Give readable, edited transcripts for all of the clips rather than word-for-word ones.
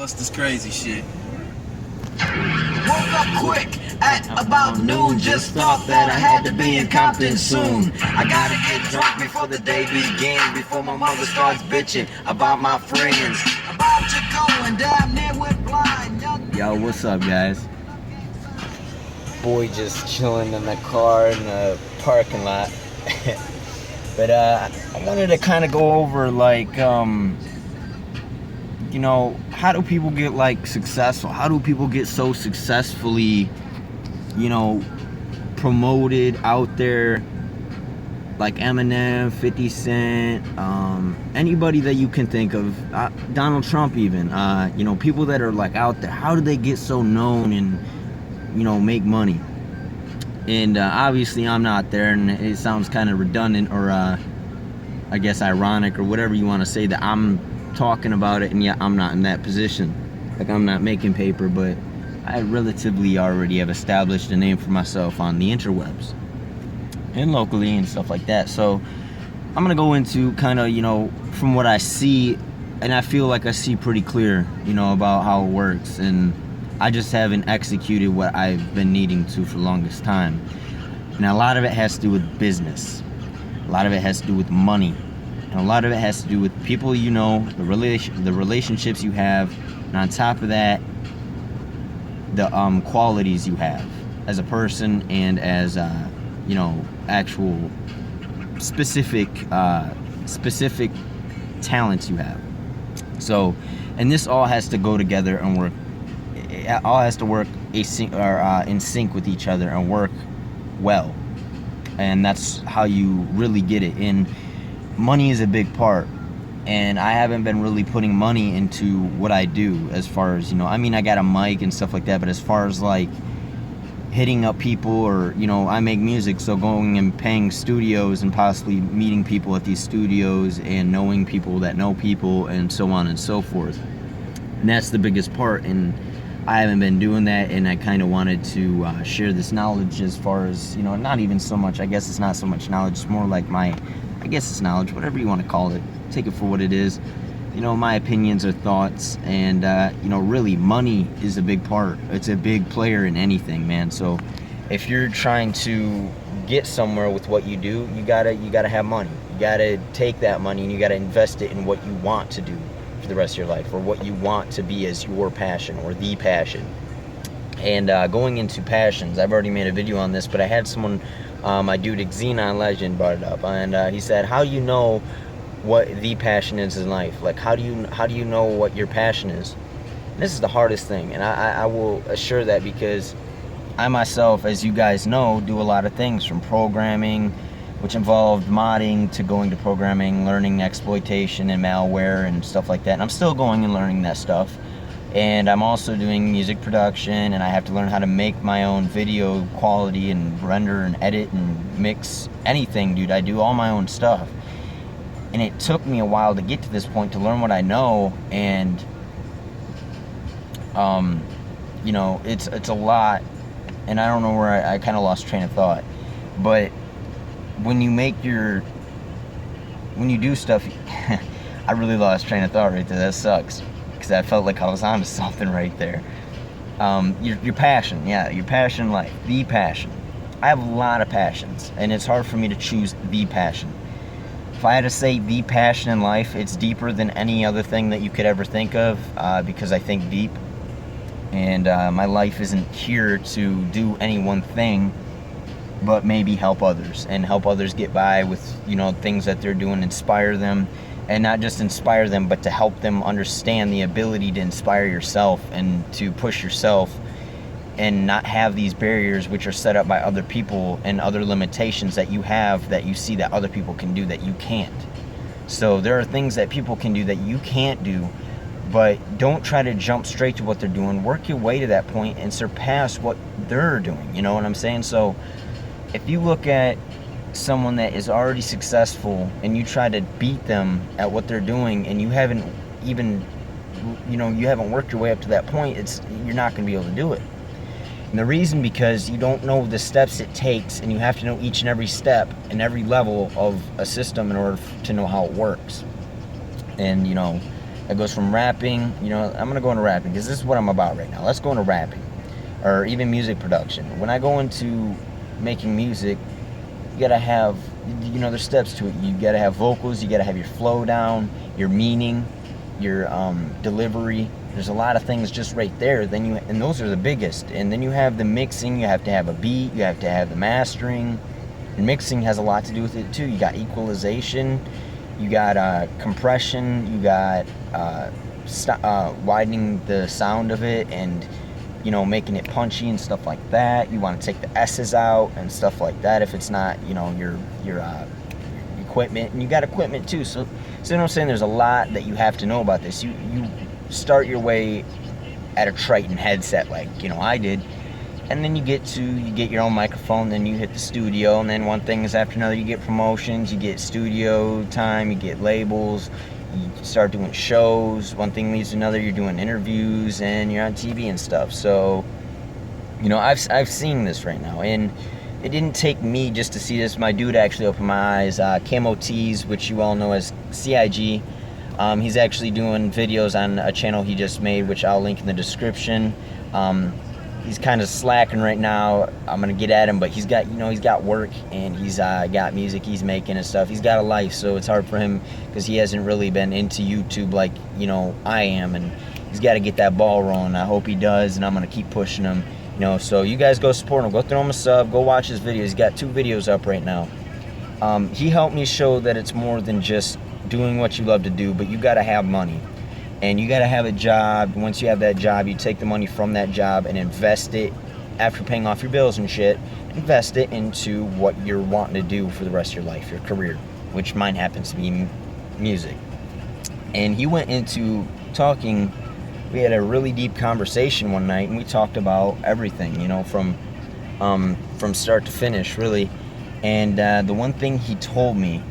What's this crazy shit? Woke up quick at about noon. Just thought that I had to be in Compton soon. I gotta get drunk before the day begins, before my mother starts bitching about my friends. About to go and damn near went blind. Yo, what's up, guys? Boy just chilling in the car in the parking lot. But I wanted to kind of go over, like, you know, how do people get, like, successful? How do people get so successfully, you know, promoted out there? Like Eminem, 50 Cent, anybody that you can think of, Donald Trump even, you know, people that are, like, out there. How do they get so known and, you know, make money? And obviously I'm not there, and it sounds kind of redundant or I guess ironic or whatever you want to say that I'm talking about it, and yet I'm not in that position. Like, I'm not making paper, but I relatively already have established a name for myself on the interwebs and locally and stuff like that. So I'm gonna go into kind of, you know, from what I see, and I feel like I see pretty clear, you know, about how it works, and I just haven't executed what I've been needing to for the longest time. Now, a lot of it has to do with business, a lot of it has to do with money, and a lot of it has to do with people you know, the relationships you have, and on top of that, the qualities you have as a person and as you know, actual specific talents you have. So, and this all has to go together and work. It all has to work in sync with each other and work well. And that's how you really get it. And money is a big part. And I haven't been really putting money into what I do, as far as, you know, I mean, I got a mic and stuff like that, but as far as, like, hitting up people, or, you know, I make music, so going and paying studios and possibly meeting people at these studios and knowing people that know people and so on and so forth. And that's the biggest part, and I haven't been doing that, and I kind of wanted to share this knowledge, as far as, you know, not even so much, I guess it's not so much knowledge, it's more like I guess it's knowledge, whatever you want to call it. Take it for what it is. You know, my opinions or thoughts, and you know, really, money is a big part. It's a big player in anything, man. So if you're trying to get somewhere with what you do, you gotta have money. You gotta take that money and you gotta invest it in what you want to do for the rest of your life, or what you want to be as your passion, or the passion. And going into passions, I've already made a video on this, but I had someone, my dude Xenon Legend, brought it up, and he said, how do you know what the passion is in life? Like, how do you know what your passion is? And this is the hardest thing, and I will assure that, because I myself, as you guys know, do a lot of things, from programming, which involved modding, to going to programming, learning exploitation and malware and stuff like that. And I'm still going and learning that stuff. And I'm also doing music production, and I have to learn how to make my own video quality and render and edit and mix anything, dude. I do all my own stuff. And it took me a while to get to this point, to learn what I know, and you know, it's a lot, and I don't know where I kind of lost train of thought. But when you do stuff, I really lost train of thought right there. That sucks, because I felt like I was onto something right there. Your passion, yeah, your passion in life, the passion. I have a lot of passions, and it's hard for me to choose the passion. If I had to say the passion in life, it's deeper than any other thing that you could ever think of, because I think deep. And my life isn't here to do any one thing, but maybe help others, and help others get by with, you know, things that they're doing, inspire them, and not just inspire them, but to help them understand the ability to inspire yourself and to push yourself, and not have these barriers which are set up by other people, and other limitations that you have, that you see that other people can do that you can't. So there are things that people can do that you can't do, but don't try to jump straight to what they're doing. Work your way to that point and surpass what they're doing, you know what I'm saying? So if you look at someone that is already successful and you try to beat them at what they're doing, and you haven't even, you know, you haven't worked your way up to that point, you're not going to be able to do it. And the reason, because you don't know the steps it takes, and you have to know each and every step and every level of a system in order to know how it works. And, you know, It goes from rapping, you know, I'm gonna go into rapping because this is what I'm about right now. Let's go into rapping, or even music production. When I go into making music, you gotta have, you know, there's steps to it. You gotta have vocals, you gotta have your flow down, your meaning, your delivery. There's a lot of things just right there. And those are the biggest. And then you have the mixing. You have to have a beat. You have to have the mastering. And mixing has a lot to do with it too. You got equalization. You got compression. You got widening the sound of it, and you know, making it punchy and stuff like that. You want to take the S's out and stuff like that if it's not, you know, your equipment. And you got equipment too. So you know what I'm saying? There's a lot that you have to know about this. You start your way at a Triton headset, like, you know, I did, and then you get your own microphone, then you hit the studio, and then one thing is after another. You get promotions, you get studio time, you get labels, you start doing shows, one thing leads to another. You're doing interviews and you're on TV and stuff. So, you know, I've seen this right now, and it didn't take me just to see this. My dude actually opened my eyes. Camo Tees, which you all know as CIG. He's actually doing videos on a channel he just made, which I'll link in the description. He's kind of slacking right now. I'm gonna get at him, but he's got work, and he's got music he's making and stuff. He's got a life, so it's hard for him because he hasn't really been into YouTube like, you know, I am, and he's got to get that ball rolling. I hope he does, and I'm gonna keep pushing him. You know, so you guys go support him. Go throw him a sub. Go watch his videos. He's got 2 videos up right now. He helped me show that it's more than just doing what you love to do, but you got to have money, and you got to have a job. Once you have that job, you take the money from that job and invest it, after paying off your bills and shit, invest it into what you're wanting to do for the rest of your life, your career, which mine happens to be music. And he went into talking. We had a really deep conversation one night, and we talked about everything, you know, from start to finish, really. And the one thing he told me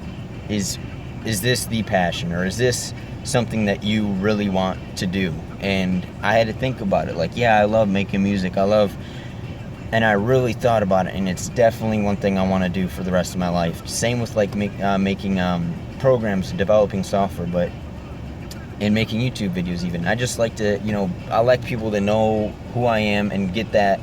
is this the passion, or is this something that you really want to do? And I had to think about it. Like, yeah, I love making music. And I really thought about it, and it's definitely one thing I want to do for the rest of my life. Same with like making programs, developing software, and making YouTube videos even. I just like to, you know, I like people to know who I am and get that.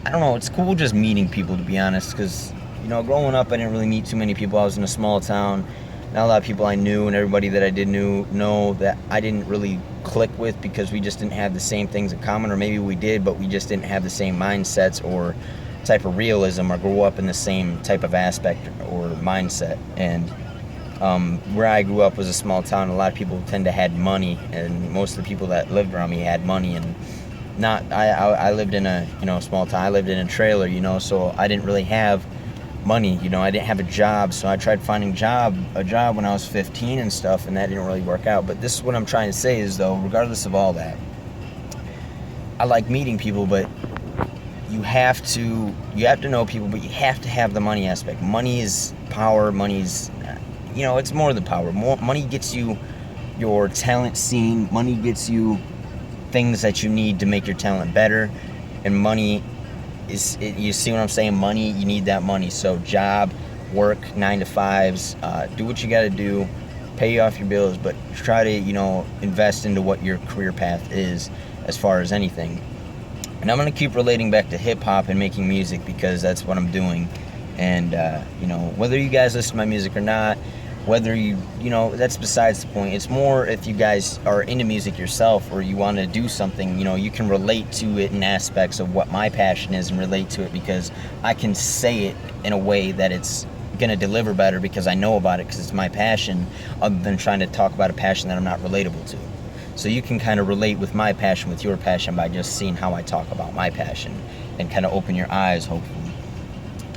I don't know, it's cool just meeting people, to be honest, because, you know, growing up I didn't really meet too many people. I was in a small town. Not a lot of people I knew, and everybody that I did know that I didn't really click with because we just didn't have the same things in common, or maybe we did, but we just didn't have the same mindsets or type of realism, or grow up in the same type of aspect or mindset. And where I grew up was a small town. A lot of people tend to had money, and most of the people that lived around me had money. And I lived in a, you know, small town. I lived in a trailer, you know, so I didn't really have money, you know. I didn't have a job, so I tried finding a job when I was 15 and stuff, and that didn't really work out. But this is what I'm trying to say is, though, regardless of all that, I like meeting people, but you have to know people, but you have to have the money aspect. Money is power. Money's, you know, it's more than power. Money gets you your talent seen. Money gets you things that you need to make your talent better, and money is, you see what I'm saying? Money, you need that money. So job, work, 9 to 5s, do what you got to do, pay off your bills, but try to, you know, invest into what your career path is as far as anything. And I'm going to keep relating back to hip-hop and making music because that's what I'm doing. And, you know, whether you guys listen to my music or not, whether you know, that's besides the point. It's more if you guys are into music yourself, or you want to do something, you know, you can relate to it in aspects of what my passion is and relate to it, because I can say it in a way that it's going to deliver better because I know about it, because it's my passion, other than trying to talk about a passion that I'm not relatable to. So you can kind of relate with my passion with your passion by just seeing how I talk about my passion, and kind of open your eyes, hopefully.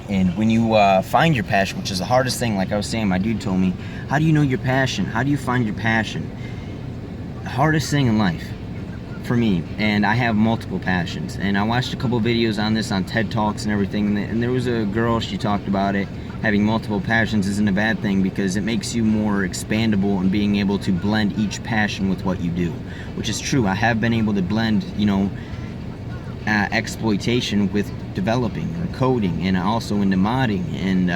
And when you find your passion, which is the hardest thing, like I was saying, my dude told me, how do you know your passion? How do you find your passion? The hardest thing in life for me, and I have multiple passions, and I watched a couple videos on this on TED Talks and everything, and there was a girl, she talked about it. Having multiple passions isn't a bad thing because it makes you more expandable and being able to blend each passion with what you do, which is true. I have been able to blend, you know, exploitation with developing or coding, and also into modding, and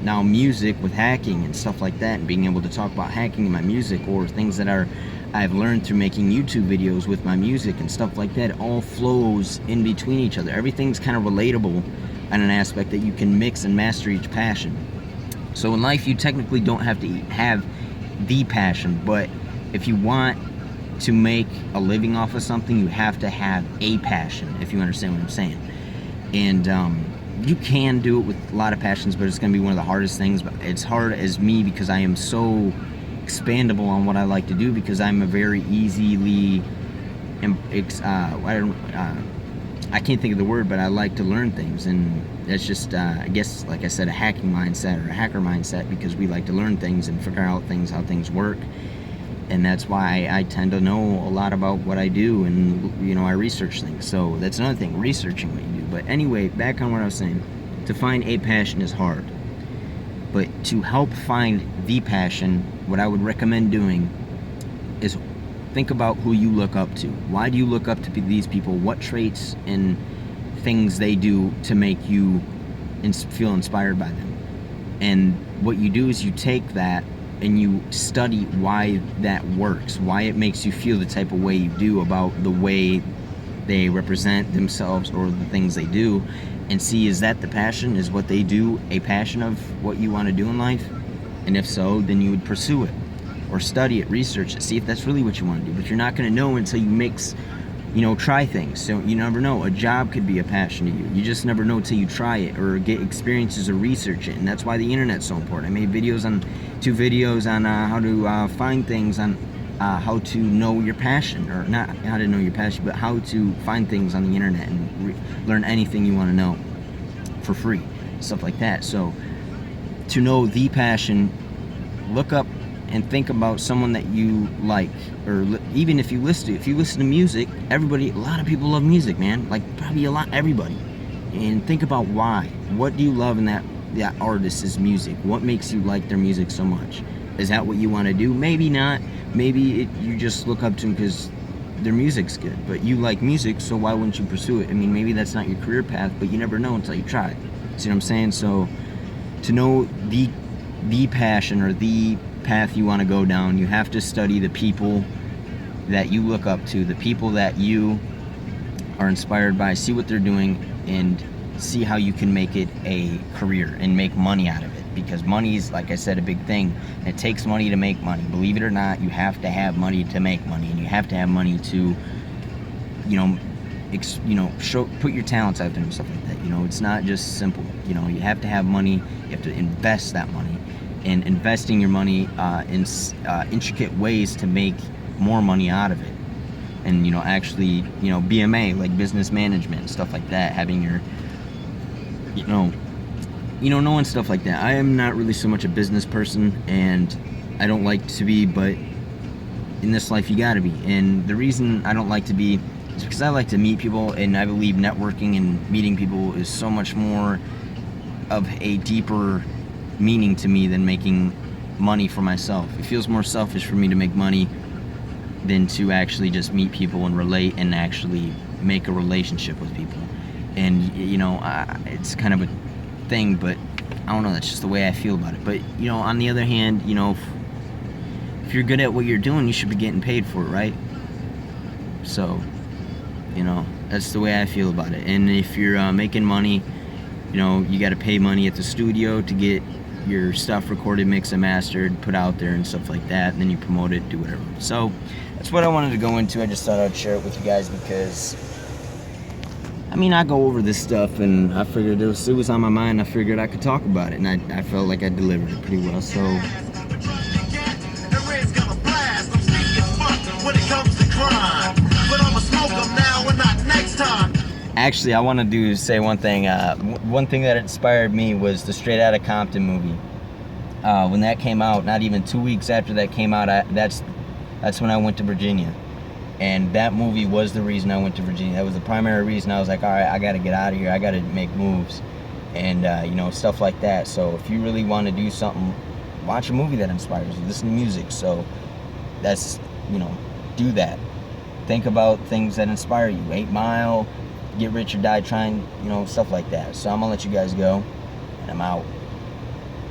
now music with hacking and stuff like that, and being able to talk about hacking in my music, or things that are I've learned through making YouTube videos with my music and stuff like that. It all flows in between each other. Everything's kind of relatable on an aspect that you can mix and master each passion. So in life, you technically don't have to have the passion, but if you want to make a living off of something, you have to have a passion, if you understand what I'm saying. And you can do it with a lot of passions, but it's going to be one of the hardest things. But it's hard as me because I am so expandable on what I like to do, because I'm a very easily I can't think of the word, but I like to learn things, and that's just I guess, like I said, a hacking mindset or a hacker mindset, because we like to learn things and figure out things, how things work. And that's why I tend to know a lot about what I do, and I research things. So that's another thing, researching what you do. But anyway, back on what I was saying, to find a passion is hard, but to help find the passion, what I would recommend doing is think about who you look up to. Why do you look up to these people? What traits and things they do to make you feel inspired by them? And what you do is you take that and you study why that works, why it makes you feel the type of way you do about the way they represent themselves or the things they do, and see, is that the passion? Is what they do a passion of what you want to do in life? And if so, then you would pursue it, or study it, research it, see if that's really what you want to do. But you're not going to know until you mix, try things. So you never know. A job could be a passion to you. You just never know till you try it or get experiences or research it. And that's why the internet's so important. I made two videos on how to find things, on how to know your passion, or not how to know your passion, but how to find things on the internet and learn anything you want to know for free, stuff like that. So to know the passion, look up and think about someone that you like, or even if you listen to music, a lot of people love music, man, like probably everybody. And think about why. What do you love in that artist's music? What makes you like their music so much? Is that what you want to do? Maybe not. Maybe you just look up to them because their music's good, but you like music, so why wouldn't you pursue it? I mean, maybe that's not your career path, but you never know until you try it. See what I'm saying? So to know the passion or the path you want to go down, you have to study the people that you look up to, the people that you are inspired by, see what they're doing, and see how you can make it a career and make money out of it. Because money is, like I said, a big thing. It takes money to make money. Believe it or not, you have to have money to make money, and you have to have money to, put your talents out there and stuff like that. It's not just simple. You have to have money. You have to invest that money, and investing your money in intricate ways to make more money out of it. And actually, BMA, like business management and stuff like that, having your, knowing stuff like that. I am not really so much a business person, and I don't like to be, but in this life you gotta be. And the reason I don't like to be is because I like to meet people, and I believe networking and meeting people is so much more of a deeper meaning to me than making money for myself. It feels more selfish for me to make money than to actually just meet people and relate and actually make a relationship with people. And it's kind of a thing, but I don't know, that's just the way I feel about it. But on the other hand, if you're good at what you're doing, you should be getting paid for it, right? So that's the way I feel about it. And if you're making money, you got to pay money at the studio to get your stuff recorded, mixed and mastered, put out there and stuff like that, and then you promote it, do whatever. So that's what I wanted to go into. I just thought I'd share it with you guys because I go over this stuff, and I figured it was on my mind. I figured I could talk about it, and I felt like I delivered it pretty well. So actually, I want to say one thing. One thing that inspired me was the Straight Outta Compton movie. When that came out, not even 2 weeks after that came out, that's when I went to Virginia. And that movie was the reason I went to Virginia. That was the primary reason. I was like, all right, I got to get out of here. I got to make moves. And, stuff like that. So if you really want to do something, watch a movie that inspires you. Listen to music. So that's, do that. Think about things that inspire you. 8 Mile, Get Rich or Die Trying, stuff like that. So I'm going to let you guys go. And I'm out.